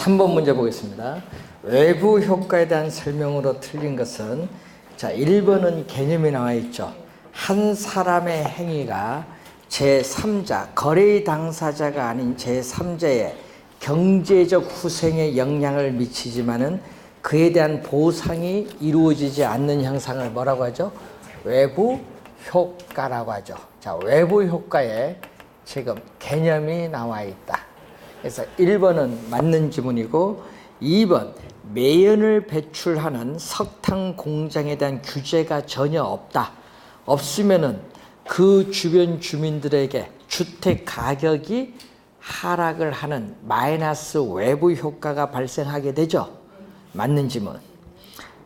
3번 문제 보겠습니다. 외부 효과에 대한 설명으로 틀린 것은, 자, 1번은 개념이 나와 있죠. 한 사람의 행위가 제3자, 거래의 당사자가 아닌 제3자의 경제적 후생에 영향을 미치지만은 그에 대한 보상이 이루어지지 않는 현상을 뭐라고 하죠? 외부 효과라고 하죠. 자, 외부 효과에 지금 개념이 나와 있다. 그래서 1번은 맞는 지문이고, 2번 매연을 배출하는 석탄 공장에 대한 규제가 전혀 없다. 없으면은 그 주변 주민들에게 주택 가격이 하락을 하는 마이너스 외부 효과가 발생하게 되죠. 맞는 지문.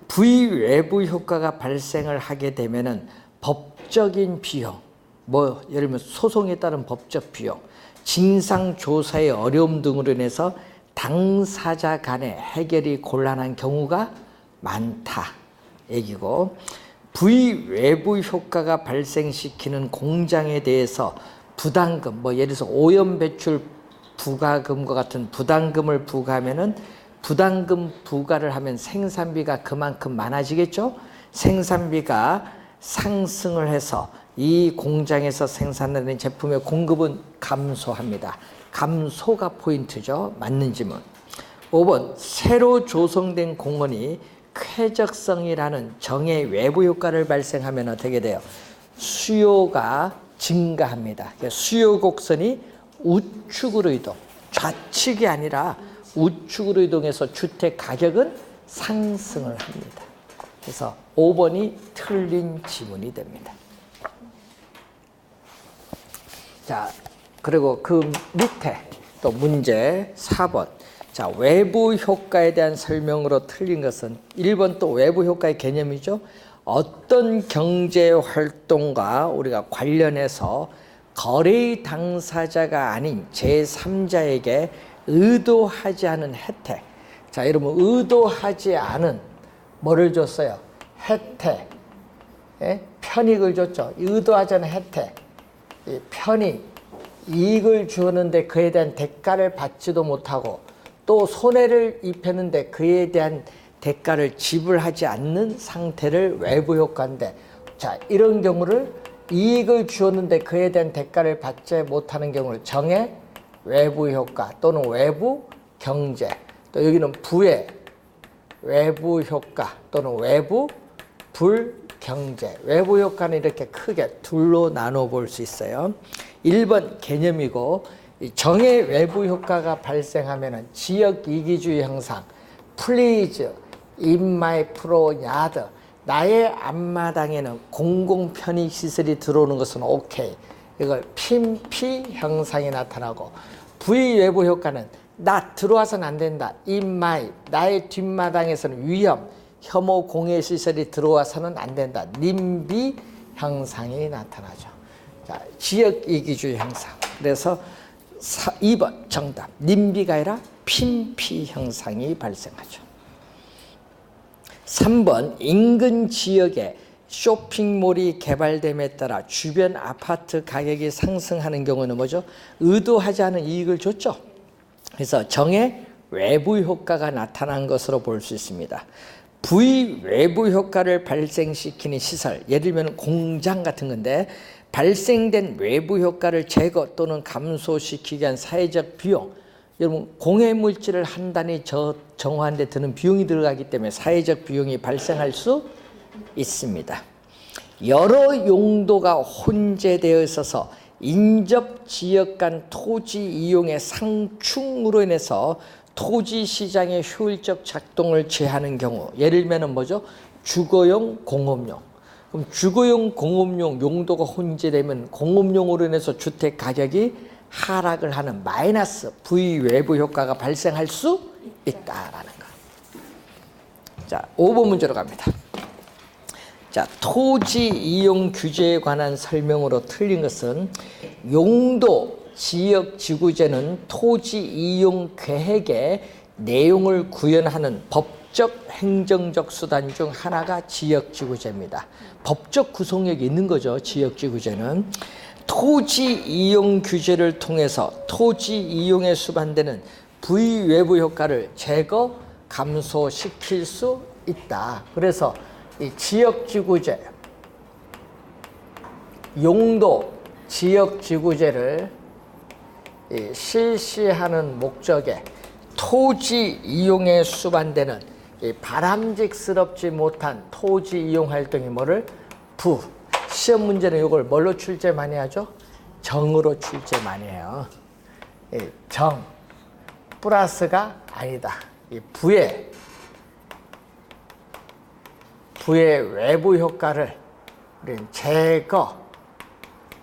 부외부 효과가 발생을 하게 되면은 법적인 비용, 뭐 예를 들면 소송에 따른 법적 비용, 진상조사의 어려움 등으로 인해서 당사자 간의 해결이 곤란한 경우가 많다 얘기고, 부외부 효과가 발생시키는 공장에 대해서 부담금, 뭐 예를 들어서 오염 배출 부과금과 같은 부담금을 부과하면은 부담금 부과를 하면 생산비가 그만큼 많아지겠죠. 생산비가 상승을 해서 이 공장에서 생산되는 제품의 공급은 감소합니다. 감소가 포인트죠. 맞는 지문. 5번 새로 조성된 공원이 쾌적성이라는 정의 외부 효과를 발생하면 어떻게 돼요? 수요가 증가합니다. 수요 곡선이 우측으로 이동, 좌측이 아니라 우측으로 이동해서 주택 가격은 상승을 합니다. 그래서 5번이 틀린 지문이 됩니다. 자, 그리고 그 밑에 또 문제 4번. 자, 외부 효과에 대한 설명으로 틀린 것은 1번 또 외부 효과의 개념이죠. 어떤 경제 활동과 우리가 관련해서 거래의 당사자가 아닌 제3자에게 의도하지 않은 혜택. 자, 여러분 의도하지 않은 뭐를 줬어요? 혜택. 예? 편익을 줬죠. 의도하지 않은 혜택. 편익, 이익을 주었는데 그에 대한 대가를 받지도 못하고 또 손해를 입혔는데 그에 대한 대가를 지불하지 않는 상태를 외부 효과인데, 자, 이런 경우를 이익을 주었는데 그에 대한 대가를 받지 못하는 경우를 정의 외부 효과 또는 외부 경제, 또 여기는 부의 외부 효과 또는 외부 불경제. 외부 효과는 이렇게 크게 둘로 나눠 볼 수 있어요. 1번 개념이고, 정의 외부 효과가 발생하면 지역 이기주의 형상, 플리즈, in my pro yard, 나의 앞마당에는 공공 편의 시설이 들어오는 것은 오케이. 이걸 핀피 형상이 나타나고, 부의 외부 효과는 나 들어와서는 안 된다. in my, 나의 뒷마당에서는 위험, 혐오 공해 시설이 들어와서는 안 된다. 님비 형상이 나타나죠. 자, 지역 이기주의 형상. 그래서 2번 정답. 님비가 아니라 핀피 형상이 발생하죠. 3번 인근 지역에 쇼핑몰이 개발됨에 따라 주변 아파트 가격이 상승하는 경우는 뭐죠? 의도하지 않은 이익을 줬죠. 그래서 정의 외부 효과가 나타난 것으로 볼 수 있습니다. 부의 외부 효과를 발생시키는 시설, 예를 들면 공장 같은 건데 발생된 외부 효과를 제거 또는 감소시키기 위한 사회적 비용, 여러분 공해 물질을 한 단위 정화하는 데 드는 비용이 들어가기 때문에 사회적 비용이 발생할 수 있습니다. 여러 용도가 혼재되어 있어서 인접 지역 간 토지 이용의 상충으로 인해서 토지 시장의 효율적 작동을 제하는 경우, 예를 들면 뭐죠? 주거용, 공업용. 그럼 주거용, 공업용 용도가 혼재되면 공업용으로 인해서 주택 가격이 하락을 하는 마이너스 부의 외부 효과가 발생할 수 있다라는 거. 자, 5번 문제로 갑니다. 자, 토지 이용 규제에 관한 설명으로 틀린 것은 용도 지역 지구제는 토지 이용 계획의 내용을 구현하는 법적 행정적 수단 중 하나가 지역 지구제입니다. 법적 구속력이 있는 거죠. 지역 지구제는 토지 이용 규제를 통해서 토지 이용에 수반되는 부의 외부 효과를 제거, 감소시킬 수 있다. 그래서 이 지역지구제, 용도 지역지구제를 실시하는 목적에 토지 이용에 수반되는 바람직스럽지 못한 토지 이용 활동이 뭐를? 부. 시험 문제는 이걸 뭘로 출제 많이 하죠? 정으로 출제 많이 해요. 정. 플러스가 아니다. 이 부의 외부 효과를 우리는 제거,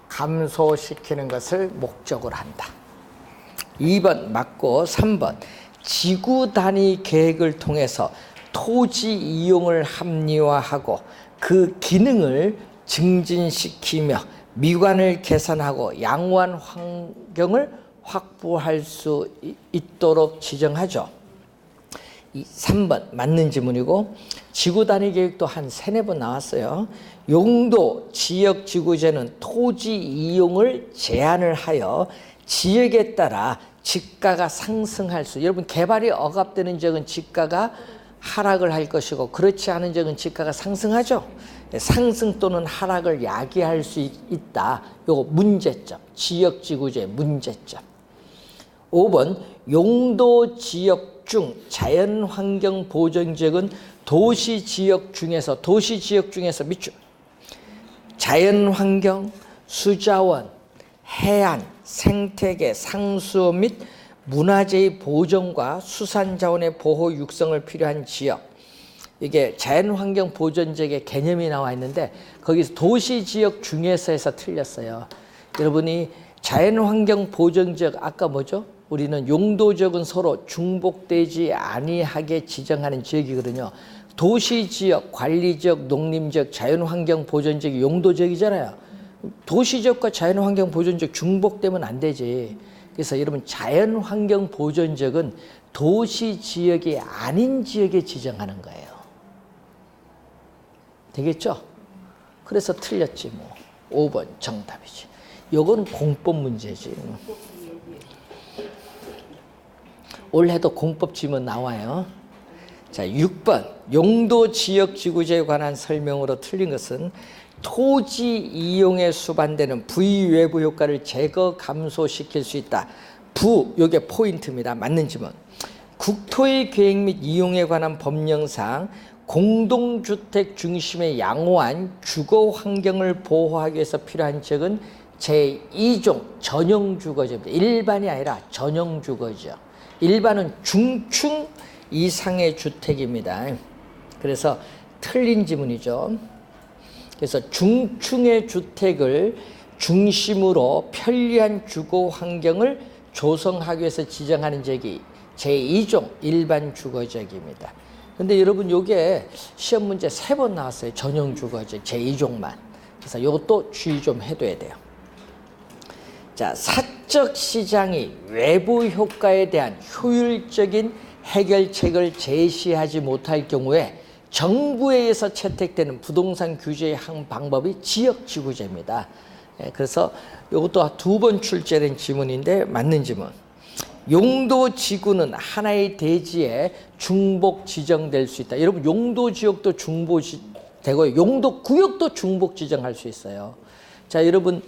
감소시키는 것을 목적으로 한다. 2번 맞고 3번 지구 단위 계획을 통해서 토지 이용을 합리화하고 그 기능을 증진시키며 미관을 개선하고 양호한 환경을 확보할 수 있도록 지정하죠. 3번 맞는 지문이고 지구 단위 계획도 한 3-4번 나왔어요. 용도 지역지구제는 토지 이용을 제한을 하여 지역에 따라 지가가 상승할 수, 여러분 개발이 억압되는 지역은 지가가 하락을 할 것이고 그렇지 않은 지역은 지가가 상승하죠. 상승 또는 하락을 야기할 수 있다. 요거 문제점, 지역지구제 문제점. 5번 용도 지역 중 자연환경 보전지역은 도시지역 중에서 밑줄 자연환경, 수자원, 해안, 생태계, 상수호 및 문화재의 보존과 수산자원의 보호 육성을 필요한 지역. 이게 자연환경 보전지역의 개념이 나와 있는데 거기서 도시지역 중에서 해서 틀렸어요. 여러분이 자연환경 보전지역 아까 뭐죠? 우리는 용도지역은 서로 중복되지 아니하게 지정하는 지역이거든요. 도시지역, 관리지역, 농림지역, 자연환경 보전지역이 용도지역이잖아요. 도시지역과 자연환경 보전지역 중복되면 안 되지. 그래서 여러분 자연환경 보전지역은 도시지역이 아닌 지역에 지정하는 거예요. 되겠죠? 그래서 틀렸지 뭐. 5번 정답이지. 요건 공법 문제지. 올해도 공법 지문 나와요. 자, 6번 용도 지역지구제에 관한 설명으로 틀린 것은 토지 이용에 수반되는 부의 외부 효과를 제거 감소시킬 수 있다. 부, 요게 포인트입니다. 맞는 지문. 국토의 계획 및 이용에 관한 법령상 공동주택 중심의 양호한 주거 환경을 보호하기 위해서 필요한 지역은 제2종 전용주거지입니다. 일반이 아니라 전용주거지요. 일반은 중층 이상의 주택입니다. 그래서 틀린 지문이죠. 그래서 중층의 주택을 중심으로 편리한 주거 환경을 조성하기 위해서 지정하는 지역이 제2종 일반 주거지역입니다. 근데 여러분 요게 시험 문제 3번 나왔어요. 전용 주거지역 제2종만. 그래서 요것도 주의 좀 해둬야 돼요. 자, 사적 시장이 외부 효과에 대한 효율적인 해결책을 제시하지 못할 경우에 정부에 의해서 채택되는 부동산 규제의 한 방법이 지역지구제입니다. 그래서 이것도 2번 출제된 지문인데 맞는 지문. 용도지구는 하나의 대지에 중복 지정될 수 있다. 여러분 용도지역도 중복되고 용도구역도 중복 지정할 수 있어요. 자, 여러분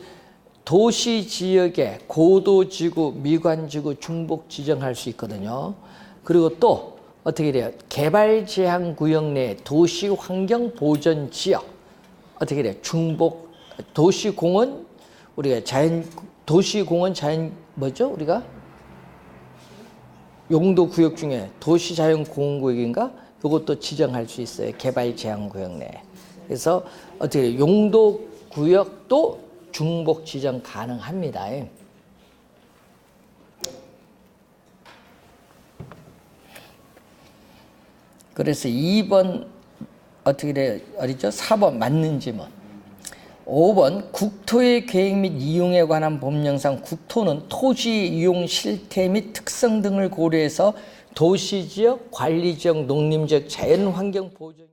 도시지역에 고도지구, 미관지구 중복 지정할 수 있거든요. 그리고 또 어떻게 돼요? 개발제한구역 내 도시환경보전지역 어떻게 돼요? 중복 도시공원 우리가 도시공원 자연 뭐죠? 우리가 용도구역 중에 도시자연공원구역인가? 이것도 지정할 수 있어요. 개발제한구역 내. 그래서 어떻게 돼요? 용도구역도 중복 지정 가능합니다. 그래서 2번 어떻게 돼요? 어디죠? 4번 맞는 지문. 5번 국토의 계획 및 이용에 관한 법령상 국토는 토지 이용 실태 및 특성 등을 고려해서 도시지역, 관리지역, 농림지역, 자연환경 보전